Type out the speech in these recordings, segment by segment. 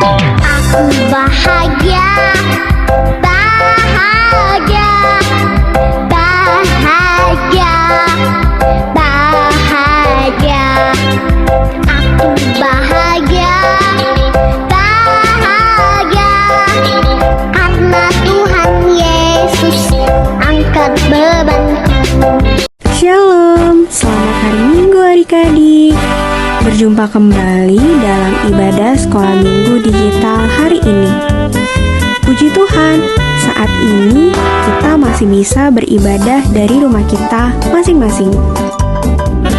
Aku bahagia, bahagia, bahagia, bahagia. Aku bahagia, bahagia, karena Tuhan Yesus angkat bebanku. Shalom, selamat hari Minggu adik-adik. Berjumpa kembali dalam ibadah sekolah minggu digital hari ini. Puji Tuhan, saat ini kita masih bisa beribadah dari rumah kita masing-masing.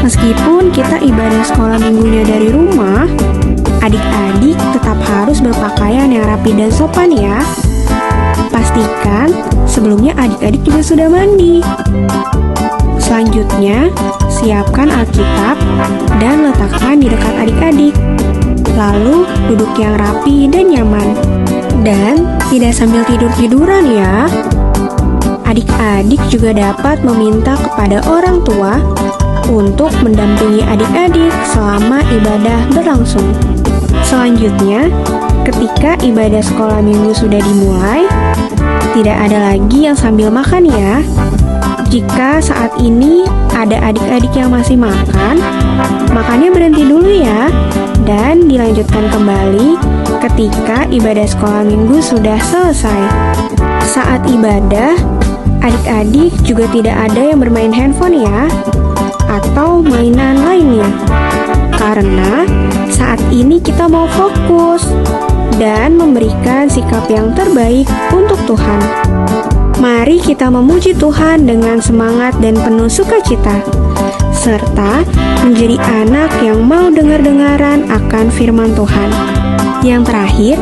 Meskipun kita ibadah sekolah minggunya dari rumah, adik-adik tetap harus berpakaian yang rapi dan sopan ya. Pastikan sebelumnya adik-adik juga sudah mandi. Selanjutnya, siapkan Alkitab dan letakkan di dekat adik-adik. Lalu, duduk yang rapi dan nyaman. Dan tidak sambil tidur-tiduran ya. Adik-adik juga dapat meminta kepada orang tua untuk mendampingi adik-adik selama ibadah berlangsung. Selanjutnya, ketika ibadah sekolah minggu sudah dimulai, tidak ada lagi yang sambil makan ya. Jika saat ini ada adik-adik yang masih makan, makannya berhenti dulu ya, dan dilanjutkan kembali ketika ibadah sekolah minggu sudah selesai. Saat ibadah, adik-adik juga tidak ada yang bermain handphone ya, atau mainan lainnya. Karena saat ini kita mau fokus dan memberikan sikap yang terbaik untuk Tuhan. Mari kita memuji Tuhan dengan semangat dan penuh sukacita, serta menjadi anak yang mau dengar-dengaran akan firman Tuhan. Yang terakhir,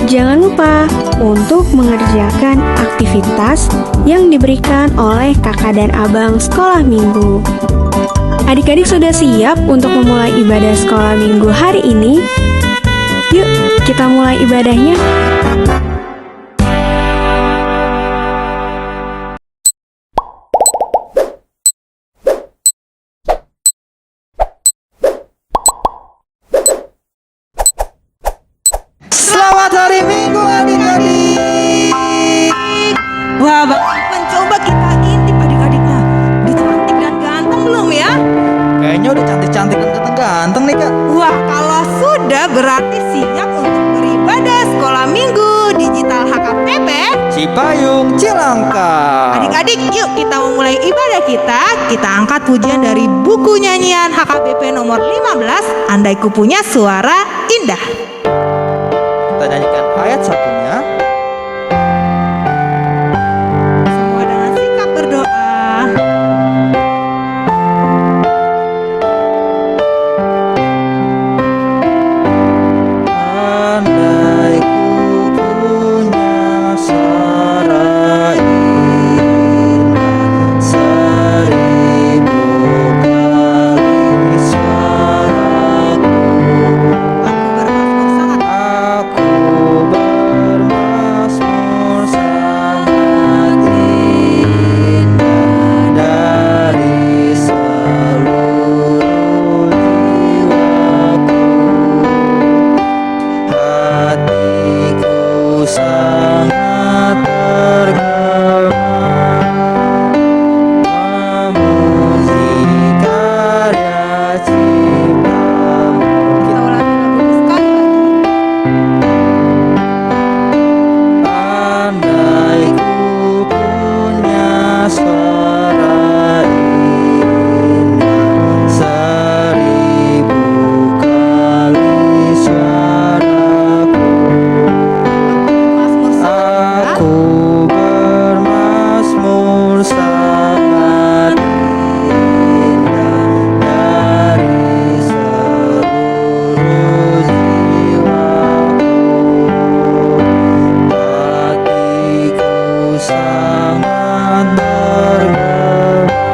jangan lupa untuk mengerjakan aktivitas yang diberikan oleh kakak dan abang sekolah minggu. Adik-adik sudah siap untuk memulai ibadah sekolah minggu hari ini? Yuk, kita mulai ibadahnya. Selamat hari Minggu adik-adik. Wah, mencoba kita intip adik-adiknya. Udah cantik dan ganteng belum ya? Kayaknya udah cantik-cantik dan ganteng nih kak. Wah, kalau sudah berarti siap untuk beribadah sekolah minggu digital HKPP Cipayung, Cilangka. Adik-adik, yuk kita memulai ibadah kita. Kita angkat pujian dari buku nyanyian HKBP nomor 15, Andai Ku Punya Suara Indah. Kita nyanyikan ayat satunya. Semua dengan sikap berdoa. Andai ku punya suara indah, 1000 kali suaraku. Aku bermasmur sangat Aku bermasmur sangat indah dari seluruh jiwaku. Hatiku sangat tergema memuji karya ciptamu. Kita ulangi lagu sekali lagi. Andai ku punya suara indah, 1000 kali suaraku. Mazmur sangat Aku bermasmur sangat indah dari seluruh jiwaku. Hatiku sangat tergema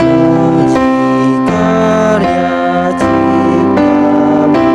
memuji karya ciptamu.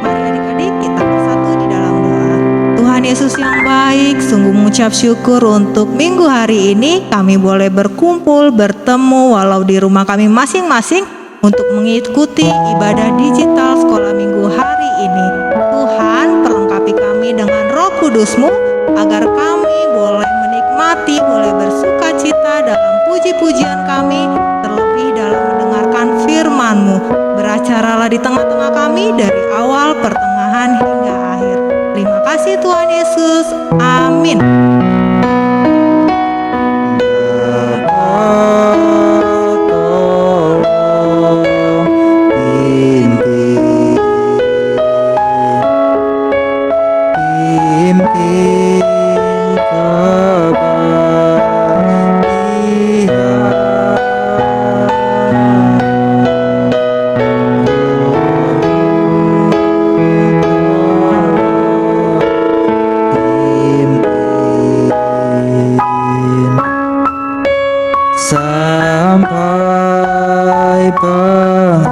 Mari adik-adik kita bersatu di dalam doa. Tuhan Yesus yang baik, sungguh mengucap syukur untuk minggu hari ini kami boleh berkumpul, bertemu walau di rumah kami masing-masing untuk mengikuti ibadah digital sekolah minggu hari ini. Tuhan, perlengkapi kami dengan Roh Kudus-Mu agar kami boleh menikmati, boleh bersuka cita dalam puji-pujian kami, terlebih dalam mendengarkan firman-Mu. Beracaralah di tengah-tengah kami dari awal, pertengahan, hingga akhir. Terima kasih Tuhan Yesus. Amin. Sampai penghabisan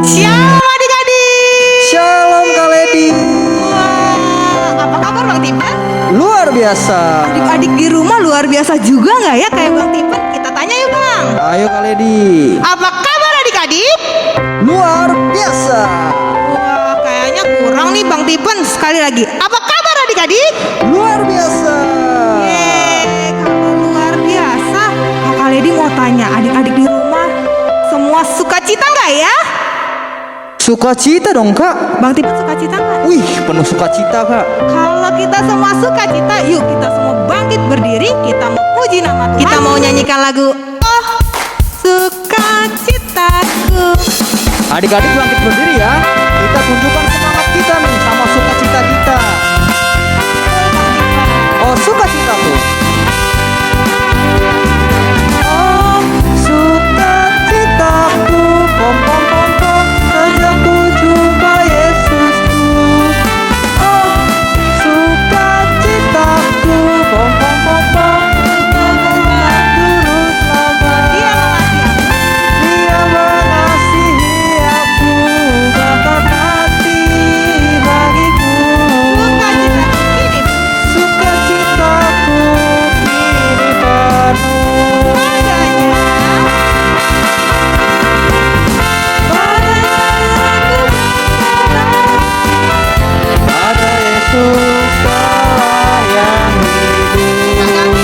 Shalom adik-adik. Shalom Kak Lady. Wah, apa kabar Bang Tipen? Luar biasa. Adik-adik di rumah luar biasa juga nggak ya kayak Bang Tipen? Kita tanya yuk Bang. Ayo Kak Lady. Apa kabar adik-adik? Luar biasa. Wah, kayaknya kurang nih Bang Tipen. Sekali lagi, apa kabar adik-adik? Luar biasa. Kalau luar biasa, Kak Lady mau tanya adik-adik di rumah semua sukacita nggak ya? Sukacita dong Kak. Bang Tipen sukacita nggak? Wih, penuh sukacita Kak. Kalau kita semua sukacita, yuk kita semua bangkit berdiri, kita mau puji nama Tuhan. Kita mau nyanyikan lagu Oh Sukacitaku. Adik-adik bangkit berdiri ya. Kita tunjukkan semangat kita nih sama sukacita kita. Oh, sukacita tuh. Oh, sukacitaku, pom pom pom pom, sejak ku jumpa Yesusku. Oh, sukacitaku, pom pom pom pom, dengan juru selamat. Dia mengasihi aku, bahkan mati bagiku. Sukacitaku kini penuh. Pada Yesus Allah yang hidup.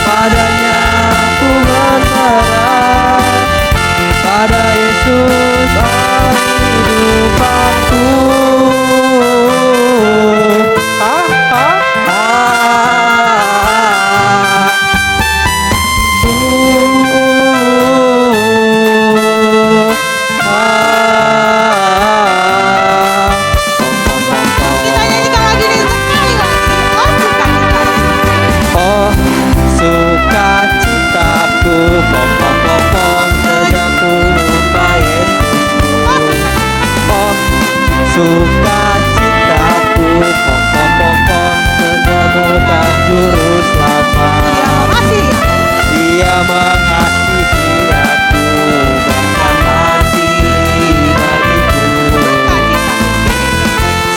Padanya ku berserah, pada Yesus Allah hidupanku. Ah, ah, ah. Oh, sukacitaku, pom pom pom pom, sejak ku jumpa Yesusku. Oh, sukacitaku, pom pom pom pom, menemukan juru selamat. Dia mengasihi aku, bahkan mati bagiku.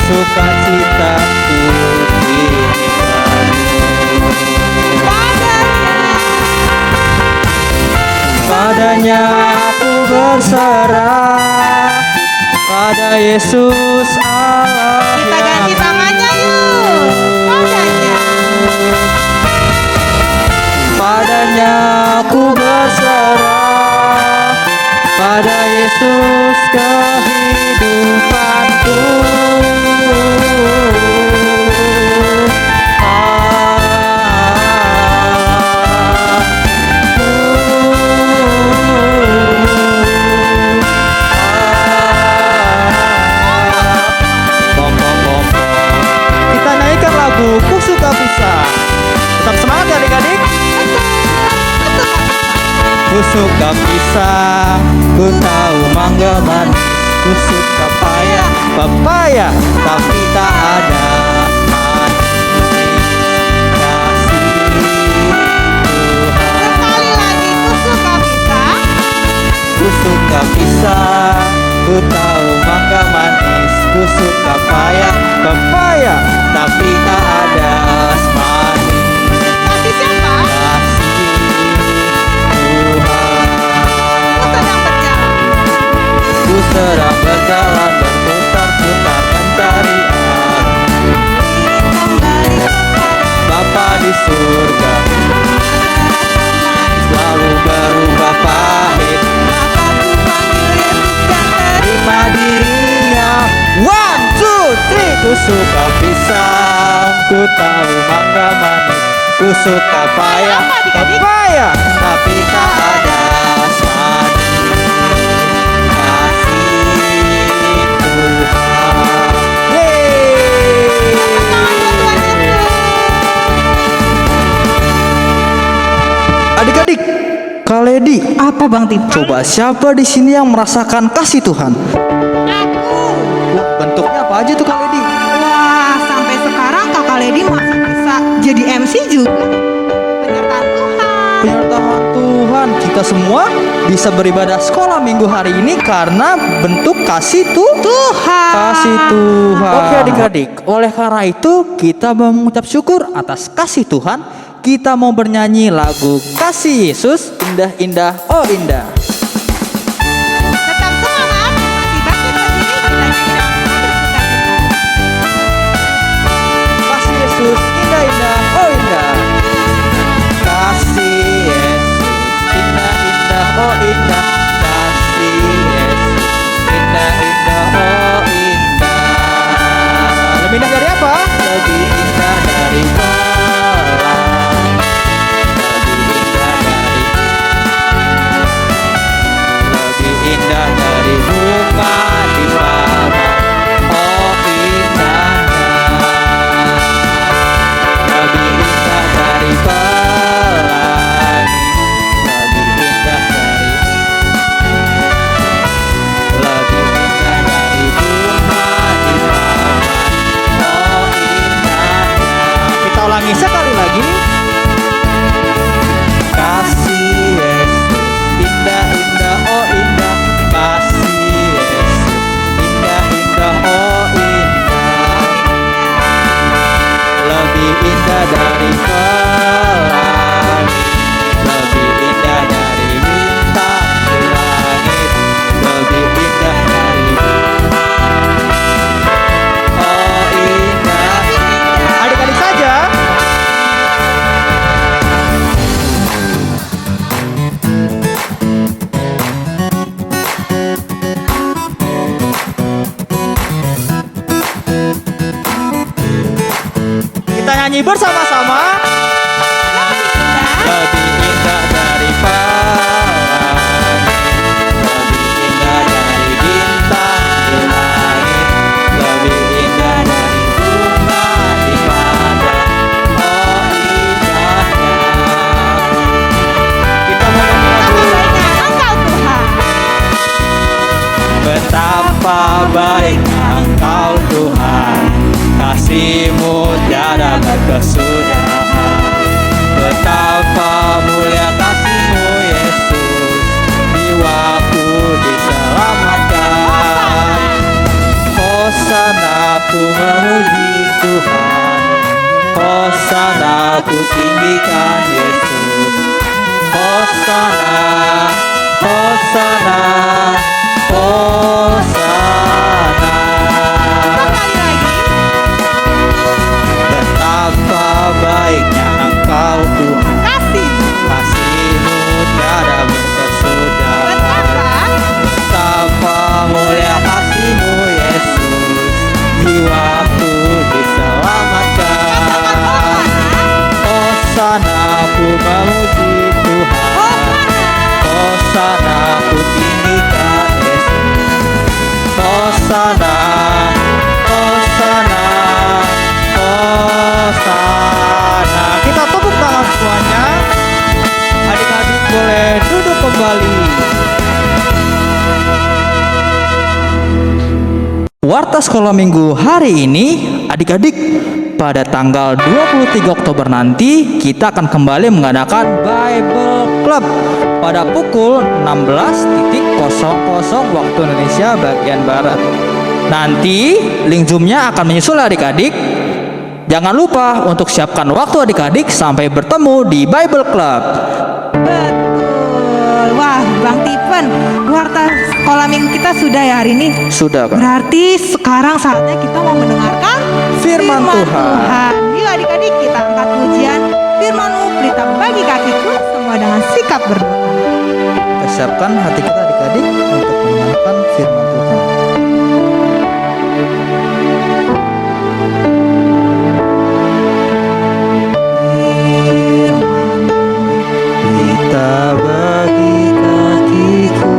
Sukacitaku kini penuh. Padanya aku berserah, pada Yesus Allah Kita yang ganti tangannya yuk. Padanya. Padanya aku berserah, pada Yesus kehidupanku. Kita naikkan lagu Ku Suka Pisah. Tetap semangat ya adik-adik. Ku suka pisang, ku tahu mangga manis, ku suka papaya, tapi tak ada manis. Kasih Tuhan. Sekali lagi, ku suka pisang. Ku suka suka pisang, ku tahu mangga manis. Ku suka pepaya, tapi tak ada asmani. Kasih siapa? Kasih Tuhan. Ku sedang berjalan. Ku sedang berjalan berputar-putar mencari arah. Kembali Bapa di surga selalu berubah pahit. Bapakku panggil Yesus dan Terima dirinya. 1, 2, 3. Ku suka pisang, ku tahu mangga manis. Ku suka pepaya, tapi tak ada asmani. Kasih Tuhan. Adik-adik, Kak Ledi, Apa Bang Tim? coba siapa di sini yang merasakan kasih Tuhan? Aku. Bentuknya apa aja tuh Kak Ledi? Wah, sampai sekarang Kakak Ledi masih bisa jadi MC juga. Penyertaan Tuhan. Penyertaan Tuhan. Kita semua bisa beribadah sekolah minggu hari ini karena bentuk kasih Tuhan. Kasih Tuhan. Oke adik-adik, oleh karena itu kita mau mengucap syukur atas kasih Tuhan. Kita mau bernyanyi lagu Kasih Yesus, indah-indah, oh indah. Tetap semangat, masih bangkit berdiri, kita nyanyi dan bersuka cita. Kasih Yesus, indah-indah, oh indah. Kasih Yesus, indah-indah, oh indah. Kasih Yesus, indah-indah, oh indah. Lebih indah dari apa? Lebih indah dari pelangi. Lebih indah dari bunga di taman. Oh indahnya. Lebih indah dari pelangi. Lebih indah dari bunga di taman. Oh indahnya. Kita ulangi sekali lagi. Kasih Yesus, indah-indah, oh indah. Kasih Yesus, indah-indah, oh indah. Lebih indah dari pelangi, lebih indah dari bintang di langit, lebih indah dari oh indah. Adik-adik saja. Kita nyanyi bersama-sama. Lebih indah dari pelangi, lebih indah dari bintang di langit, lebih indah dari bunga di padang. Oh indahnya. Kita mau nyanyi lagu. Engkau Tuhan. Betapa baiknya Engkau Tuhan, kasih-Mu tiada berkesudahan. Betapa mulia kasih-Mu Yesus, jiwaku diselamatkan. Hosana ku memuji Tuhan, Hosana ku tinggikan Yesus. Hosana, Hosana, Hosana. Sekali lagi. Betapa baiknya Engkau Tuhan, Kasih-Mu. kasih-Mu tiada berkesudahan. Betapa Betapa mulia kasih-Mu Yesus, jiwaku diselamatkan. Hosana ku memuji Tuhan, Hosana ku tinggikan Yesus. Hosana, Hosana, Hosana. Kita tepuk tangan semuanya. Adik-adik boleh duduk kembali. Warta Sekolah Minggu hari ini, adik-adik, pada tanggal 23 Oktober nanti kita akan kembali mengadakan Bible Club pada pukul 16.00 waktu Indonesia bagian Barat. Nanti link Zoom-nya akan menyusul adik-adik. Jangan lupa untuk siapkan waktu adik-adik sampai bertemu di Bible Club. Betul. Wah, Bang Tipen, warta sekolah minggu kita sudah ya hari ini. Sudah, Kak. Berarti sekarang saatnya kita mau mendengarkan Firman Tuhan. Yuk adik-adik, kita angkat pujian Firman-Mu pelita bagi kakiku, semua dengan sikap berdoa. Kita siapkan hati kita adik-adik untuk mendengarkan firman Tuhan. Pelita bagi kakiku,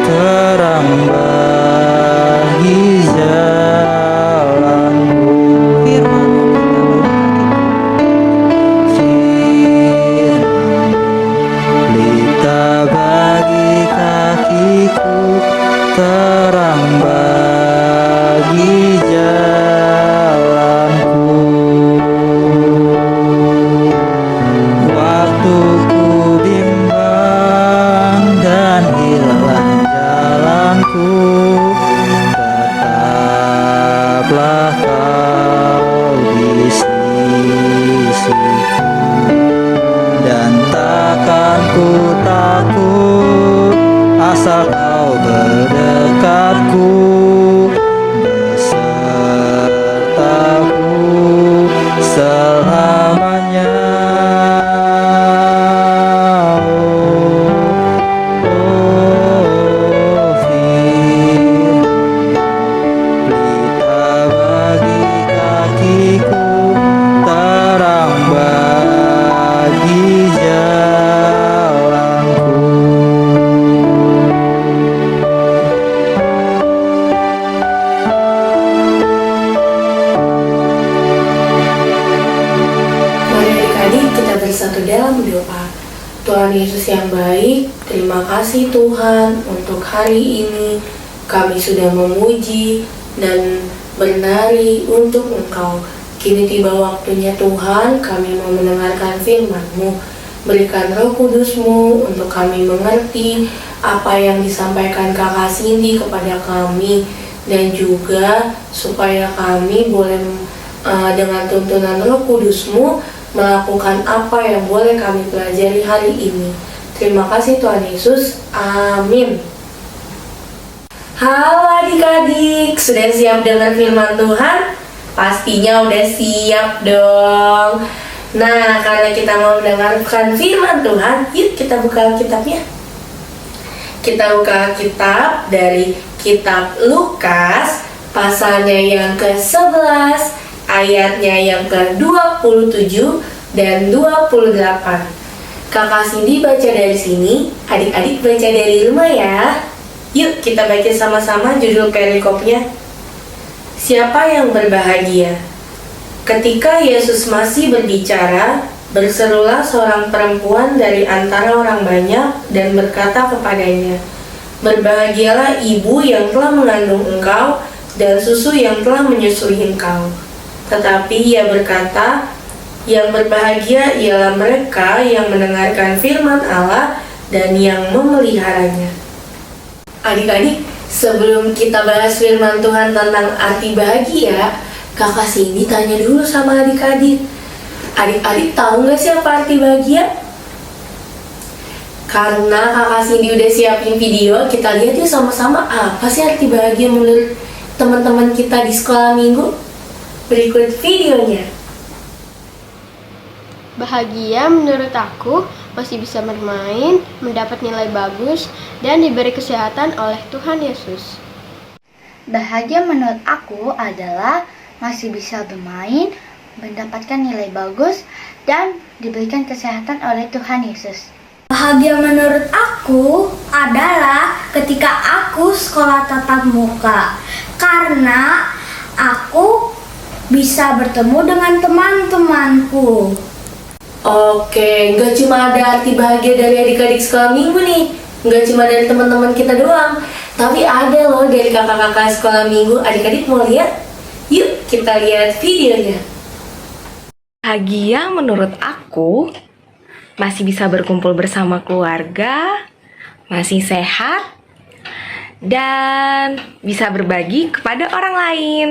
terang bagi jalanku. Pelita bagi kakiku, terang bagi jalanku. Waktu ku bimbang dan hilang jalanku, tetaplah kau di sisiku, dan takkan ku takut asal kau berdekatku, besertaku selamanya. Pelita bagi kakiku, terang bagi jalanku. Mari adik-adik kita bersatu dalam doa. Tuhan Yesus yang baik, terima kasih Tuhan untuk hari ini kami sudah memuji dan bernari untuk Engkau. Kini tiba waktunya Tuhan, kami mau mendengarkan firman-Mu. Berikan Roh Kudus-Mu untuk kami mengerti apa yang disampaikan Kakak Cindy kepada kami, dan juga supaya kami boleh dengan tuntunan Roh Kudus-Mu melakukan apa yang boleh kami pelajari hari ini. Terima kasih Tuhan Yesus. Amin. Halo adik-adik, sudah siap dengar firman Tuhan? Pastinya udah siap dong. Nah, karena kita mau mendengarkan firman Tuhan, yuk kita buka kitabnya. Kita buka kitab dari kitab Lukas, pasalnya yang ke-11, ayatnya yang ke-27 dan 28. Kakak Cindy baca dari sini, adik-adik baca dari rumah ya. Yuk kita baca sama-sama judul perikopnya. Siapa yang berbahagia? Ketika Yesus masih berbicara, berserulah seorang perempuan dari antara orang banyak dan berkata kepadanya, "Berbahagialah ibu yang telah mengandung engkau dan susu yang telah menyusui engkau." Tetapi ia berkata, "Yang berbahagia ialah mereka yang mendengarkan firman Allah dan yang memeliharanya." Adik-adik, sebelum kita bahas firman Tuhan tentang arti bahagia, Kakak Cindy tanya dulu sama adik-adik. Adik-adik tahu nggak sih apa arti bahagia? Karena Kakak Cindy udah siapin video, kita lihat yuk sama-sama apa sih arti bahagia menurut teman-teman kita di sekolah minggu. Berikut videonya. Bahagia menurut aku masih bisa bermain, mendapat nilai bagus, dan diberi kesehatan oleh Tuhan Yesus. Bahagia menurut aku adalah masih bisa bermain, mendapatkan nilai bagus, dan diberikan kesehatan oleh Tuhan Yesus. Bahagia menurut aku adalah ketika aku sekolah tatap muka, karena aku bisa bertemu dengan teman-temanku. Oke, nggak cuma ada arti bahagia dari adik-adik sekolah minggu nih, nggak cuma dari teman-teman kita doang, tapi ada loh dari kakak-kakak sekolah minggu. Adik-adik mau lihat? Yuk kita lihat videonya. Bahagia menurut aku masih bisa berkumpul bersama keluarga, masih sehat, dan bisa berbagi kepada orang lain.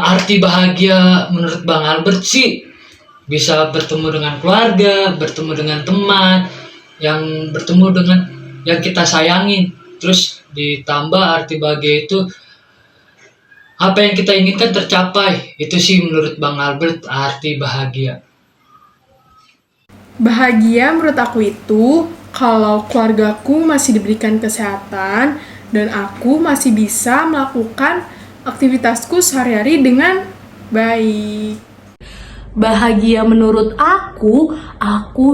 Arti bahagia menurut Bang Albert sih bisa bertemu dengan keluarga, bertemu dengan teman, yang bertemu dengan yang kita sayangin. Terus ditambah arti bahagia itu apa yang kita inginkan tercapai. Itu sih menurut Bang Albert arti bahagia. Bahagia menurut aku itu kalau keluargaku masih diberikan kesehatan dan aku masih bisa melakukan aktivitasku sehari-hari dengan baik. Bahagia menurut aku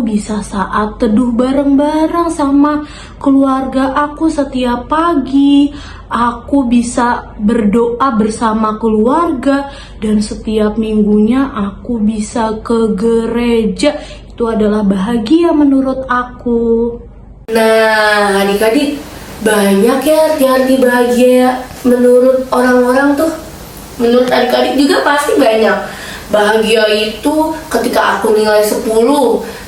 bisa saat teduh bareng-bareng sama keluarga aku setiap pagi. Aku bisa berdoa bersama keluarga dan setiap minggunya aku bisa ke gereja. Itu adalah bahagia menurut aku. Nah, adik-adik, banyak ya arti-arti bahagia menurut orang-orang tuh. Menurut adik-adik juga pasti banyak. Bahagia itu ketika aku nilai 10,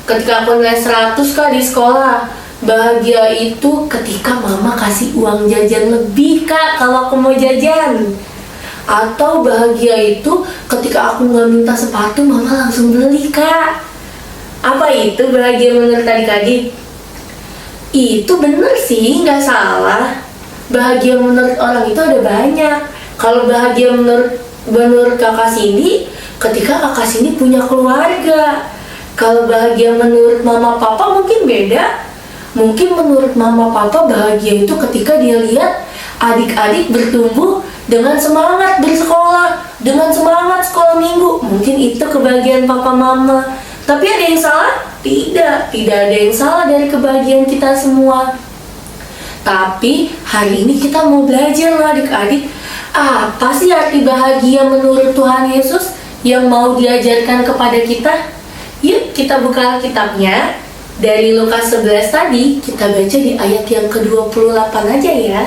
ketika aku nilai 100 kak di sekolah. Bahagia itu ketika mama kasih uang jajan lebih kak kalau aku mau jajan. Atau bahagia itu ketika aku nggak minta sepatu mama langsung beli kak. Apa itu bahagia menurut adik-adik? Itu bener sih, nggak salah. Bahagia menurut orang itu ada banyak. Kalau bahagia menurut kakak Cindy, ketika kakak Cindy punya keluarga. Kalau bahagia menurut mama papa mungkin beda. Mungkin menurut mama papa bahagia itu ketika dia lihat adik-adik bertumbuh dengan semangat bersekolah, dengan semangat sekolah minggu. Mungkin itu kebahagiaan papa mama. Tapi ada yang salah? Tidak ada yang salah dari kebahagiaan kita semua. Tapi hari ini kita mau belajar loh adik-adik. Apa sih arti bahagia menurut Tuhan Yesus yang mau diajarkan kepada kita? Yuk kita buka kitabnya. Dari Lukas 11 tadi kita baca di ayat yang ke-28 aja ya.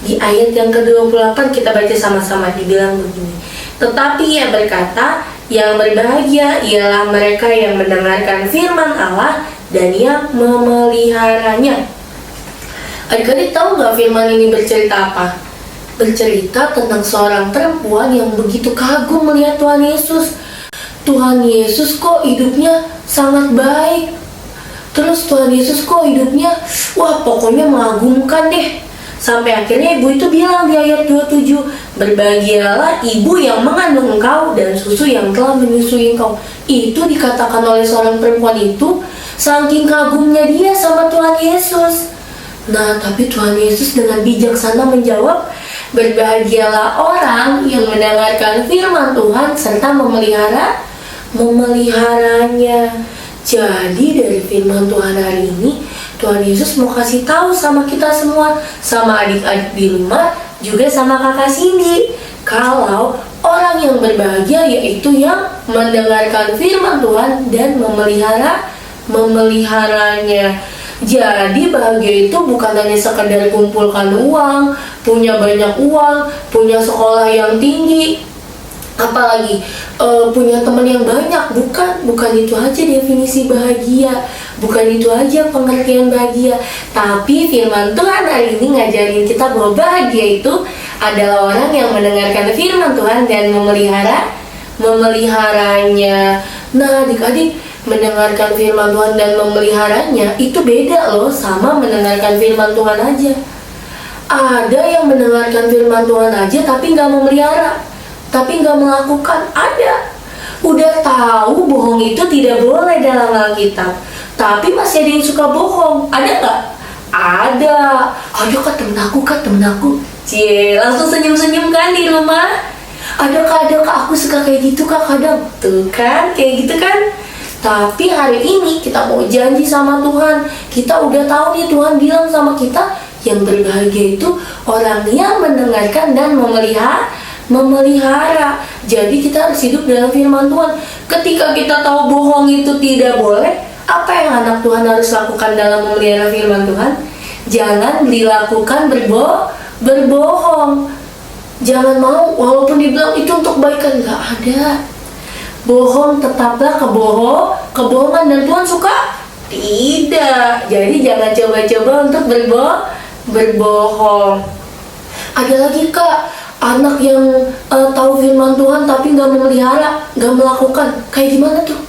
Di ayat yang ke-28 kita baca sama-sama, dibilang begini. Tetapi ia berkata, yang berbahagia ialah mereka yang mendengarkan firman Allah dan yang memeliharanya. Adik-adik tahu nggak firman ini bercerita apa? Bercerita tentang seorang perempuan yang begitu kagum melihat Tuhan Yesus. Tuhan Yesus kok hidupnya sangat baik. Terus Tuhan Yesus kok hidupnya, wah pokoknya mengagumkan deh. Sampai akhirnya ibu itu bilang di ayat 27, berbahagialah ibu yang mengandung engkau dan susu yang telah menyusui engkau. Itu dikatakan oleh seorang perempuan itu, saking kagumnya dia sama Tuhan Yesus. Nah, tapi Tuhan Yesus dengan bijaksana menjawab, berbahagialah orang yang mendengarkan firman Tuhan serta memeliharanya. Jadi dari firman Tuhan hari ini, Tuhan Yesus mau kasih tahu sama kita semua, sama adik-adik di rumah, juga sama kakak Cindy, kalau orang yang berbahagia yaitu yang mendengarkan firman Tuhan dan memeliharanya. Jadi bahagia itu bukan hanya sekedar kumpulkan uang, punya banyak uang, punya sekolah yang tinggi, apalagi punya teman yang banyak. Bukan itu aja definisi bahagia, bukan itu aja pengertian bahagia. Tapi firman Tuhan hari ini ngajarin kita bahwa bahagia itu adalah orang yang mendengarkan firman Tuhan dan memeliharanya. Nah adik-adik, mendengarkan firman Tuhan dan memeliharanya itu beda loh sama mendengarkan firman Tuhan aja. Ada yang mendengarkan firman Tuhan aja tapi nggak memelihara, tapi nggak melakukan. Ada. Udah tahu bohong itu tidak boleh dalam Alkitab, tapi masih ada yang suka bohong. Ada nggak? Ada. Ada kak temen aku. Cie, langsung senyum-senyum kan di rumah. Ada kak, aku suka kayak gitu kak kadang. Tuh kan, kayak gitu kan. Tapi hari ini kita mau janji sama Tuhan. Kita udah tahu nih Tuhan bilang sama kita, yang berbahagia itu orang yang mendengarkan dan memelihara. Jadi kita harus hidup dalam firman Tuhan. Ketika kita tahu bohong itu tidak boleh, apa yang anak Tuhan harus lakukan dalam memelihara firman Tuhan? Jangan dilakukan berbohong. Jangan mau, walaupun dibilang itu untuk kebaikan, nggak ada. bohong tetaplah kebohongan dan Tuhan suka? Tidak. Jadi jangan coba-coba untuk berbohong. Ada lagi Kak, anak yang tahu firman Tuhan tapi nggak memelihara, nggak melakukan. Kayak gimana tuh?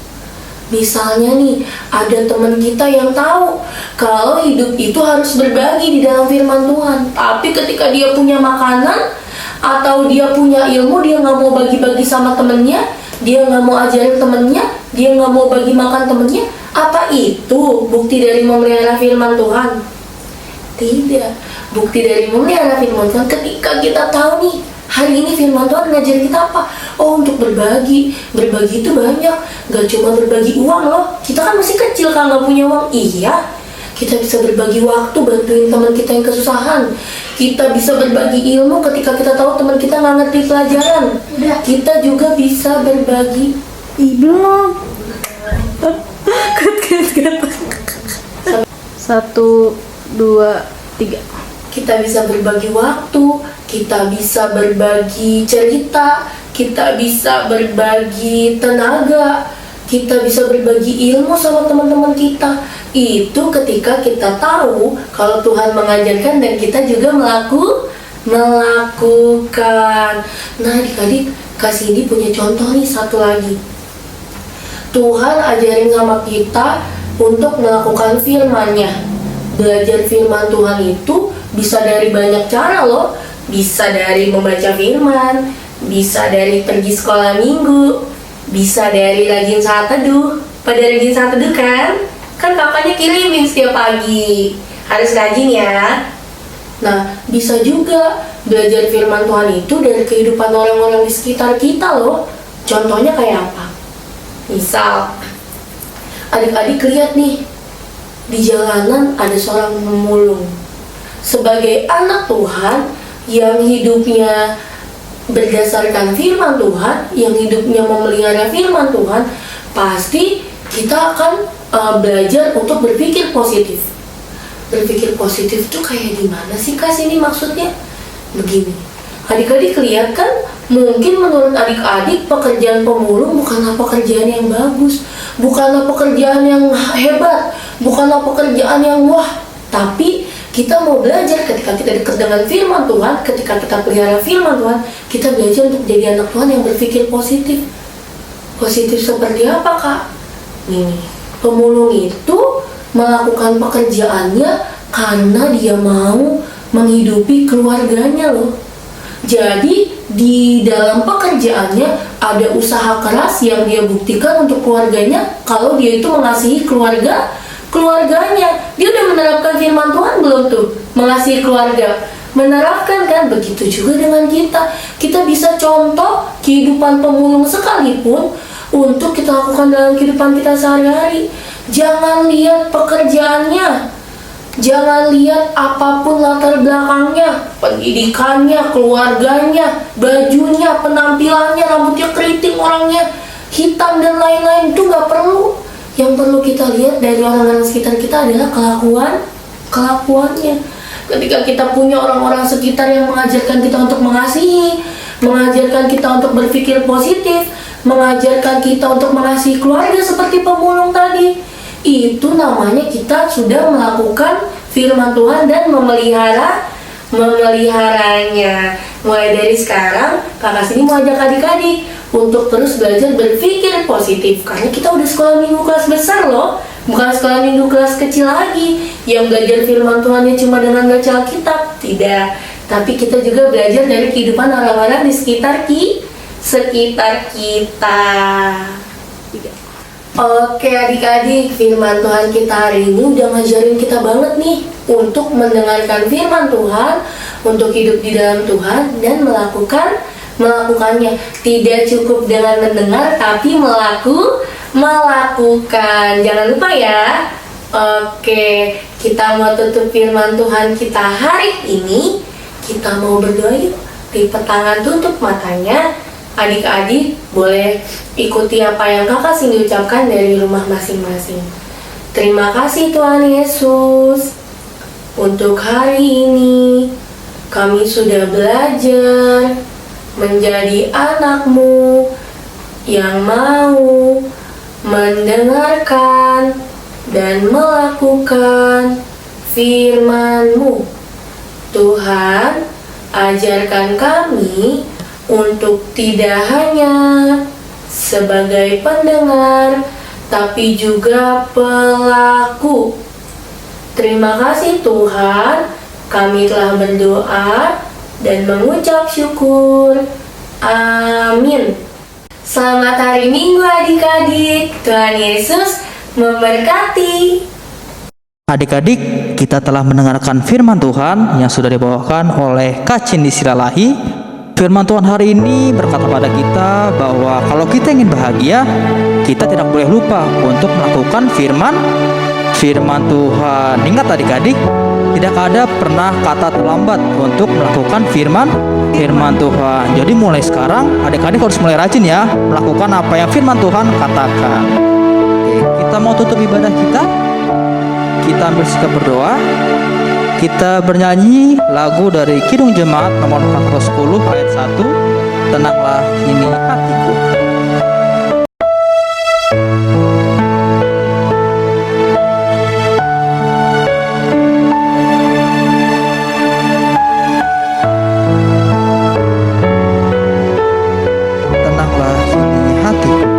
Misalnya nih, ada teman kita yang tahu kalau hidup itu harus berbagi di dalam firman Tuhan. Tapi ketika dia punya makanan atau dia punya ilmu, dia nggak mau bagi-bagi sama temennya, dia nggak mau ajarin temennya, dia nggak mau bagi makan temennya. Apa itu bukti dari memelihara firman Tuhan? Tidak. Bukti dari memelihara firman Tuhan ketika kita tahu nih, hari ini firman Tuhan ngajar kita apa? Oh, untuk berbagi. Berbagi itu banyak. Gak cuma berbagi uang loh. Kita kan masih kecil kan gak punya uang. Iya. Kita bisa berbagi waktu, bantuin teman kita yang kesusahan. Kita bisa berbagi ilmu ketika kita tahu teman kita gak ngerti pelajaran. Kita juga bisa berbagi. Belum. 1, 2, 3. Kita bisa berbagi waktu, kita bisa berbagi cerita, kita bisa berbagi tenaga, kita bisa berbagi ilmu sama teman-teman kita. Itu ketika kita tahu kalau Tuhan mengajarkan dan kita juga melakukan. Nah, adik-adik, Kak Cindy punya contoh nih satu lagi. Tuhan ajarin sama kita untuk melakukan firman-Nya. Belajar firman Tuhan itu bisa dari banyak cara loh. Bisa dari membaca firman, bisa dari pergi sekolah minggu, bisa dari rajin saat teduh. Pada rajin saat teduh kan? Kan kakaknya kirimin setiap pagi. Harus rajin ya. Nah, bisa juga belajar firman Tuhan itu dari kehidupan orang-orang di sekitar kita loh. Contohnya kayak apa? Misal, adik-adik lihat nih, di jalanan ada seorang pemulung. Sebagai anak Tuhan yang hidupnya berdasarkan firman Tuhan, yang hidupnya memelihara firman Tuhan, pasti kita akan belajar untuk berpikir positif. Berpikir positif tuh kayak gimana sih Kak Cindy maksudnya? Begini, adik-adik lihat kan, mungkin menurut adik-adik pekerjaan pemulung bukanlah pekerjaan yang bagus, bukanlah pekerjaan yang hebat, bukanlah pekerjaan yang wah. Tapi kita mau belajar ketika kita dekat dengan firman Tuhan, ketika kita pelihara firman Tuhan, kita belajar untuk jadi anak Tuhan yang berpikir positif. Positif seperti apa Kak? Nih, pemulung itu melakukan pekerjaannya karena dia mau menghidupi keluarganya loh. Jadi di dalam pekerjaannya ada usaha keras yang dia buktikan untuk keluarganya. Kalau dia itu mengasihi keluarganya, dia udah menerapkan firman Tuhan belum tuh? Mengasihi keluarga, menerapkan kan? Begitu juga dengan kita. Kita bisa contoh kehidupan pemulung sekalipun untuk kita lakukan dalam kehidupan kita sehari-hari. Jangan lihat pekerjaannya, jangan lihat apapun latar belakangnya, pendidikannya, keluarganya, bajunya, penampilannya, rambutnya keriting, orangnya hitam dan lain-lain. Itu nggak perlu. Yang perlu kita lihat dari orang-orang sekitar kita adalah kelakuannya. Ketika kita punya orang-orang sekitar yang mengajarkan kita untuk mengasihi, mengajarkan kita untuk berpikir positif, mengajarkan kita untuk mengasihi keluarga seperti pemulung tadi, itu namanya kita sudah melakukan firman Tuhan dan memeliharanya. Mulai dari sekarang, Kakak Cindy mau ajak adik-adik untuk terus belajar berpikir positif. Karena kita udah sekolah minggu kelas besar loh, bukan sekolah minggu kelas kecil lagi yang belajar firman Tuhannya cuma dengan baca Alkitab. Tidak, tapi kita juga belajar dari kehidupan orang-orang di sekitar kita. Oke adik-adik, firman Tuhan kita hari ini udah ngajarin kita banget nih untuk mendengarkan firman Tuhan, untuk hidup di dalam Tuhan dan melakukannya. Tidak cukup dengan mendengar, tapi melakukan. Jangan lupa ya. Oke, kita mau tutup firman Tuhan kita hari ini. Kita mau berdoa yuk. Lipat tangan, tutup matanya. Adik-adik boleh ikuti apa yang Kakak Cindy ucapkan dari rumah masing-masing. Terima kasih Tuhan Yesus. Untuk hari ini kami sudah belajar menjadi anak-Mu yang mau mendengarkan dan melakukan firman-Mu. Tuhan, ajarkan kami untuk tidak hanya sebagai pendengar, tapi juga pelaku. Terima kasih Tuhan, kami telah berdoa dan mengucap syukur. Amin. Selamat hari Minggu adik-adik. Tuhan Yesus memberkati. Adik-adik, kita telah mendengarkan firman Tuhan yang sudah dibawakan oleh Kak Cindy Silalahi. Firman Tuhan hari ini berkata pada kita bahwa kalau kita ingin bahagia, kita tidak boleh lupa untuk melakukan firman Tuhan. Ingat adik-adik, tidak ada pernah kata terlambat untuk melakukan firman Tuhan. Jadi mulai sekarang adik-adik harus mulai rajin ya melakukan apa yang firman Tuhan katakan. Oke, kita mau tutup ibadah kita. Kita ambil sikap berdoa. Kita bernyanyi lagu dari Kidung Jemaat nomor 410 ayat 1, Tenanglah Kini Hatiku. Tenanglah kini hatiku.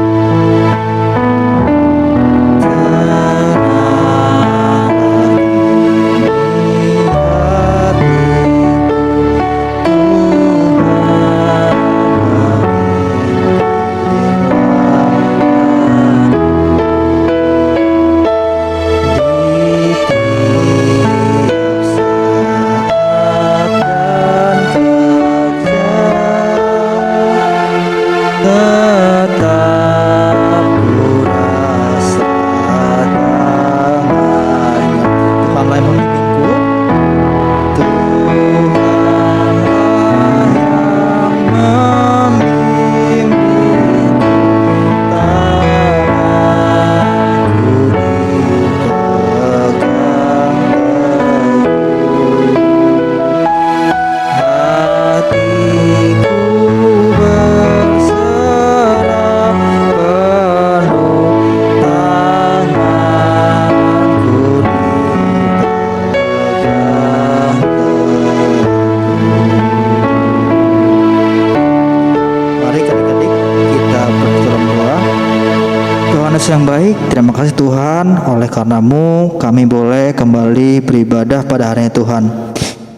Yang baik, terima kasih Tuhan, oleh karenamu kami boleh kembali beribadah pada hari ini Tuhan.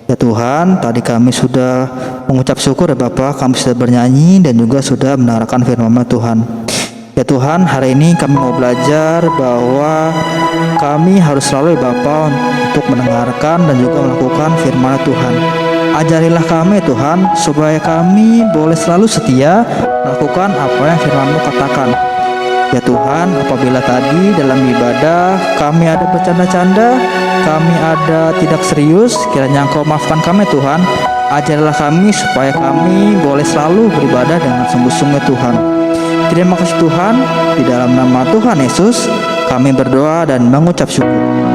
Ya Tuhan, tadi kami sudah mengucap syukur ya Bapak, kami sudah bernyanyi dan juga sudah mendengarkan firman Tuhan. Ya Tuhan, hari ini kami mau belajar bahwa kami harus selalu ya Bapak untuk mendengarkan dan juga melakukan firman Tuhan. Ajarilah kami Tuhan, supaya kami boleh selalu setia melakukan apa yang firman-Mu katakan. Ya Tuhan, apabila tadi dalam ibadah kami ada bercanda-canda, kami ada tidak serius, kiranya Engkau maafkan kami Tuhan. Ajarilah kami supaya kami boleh selalu beribadah dengan sungguh-sungguh Tuhan. Terima kasih Tuhan, di dalam nama Tuhan Yesus kami berdoa dan mengucap syukur.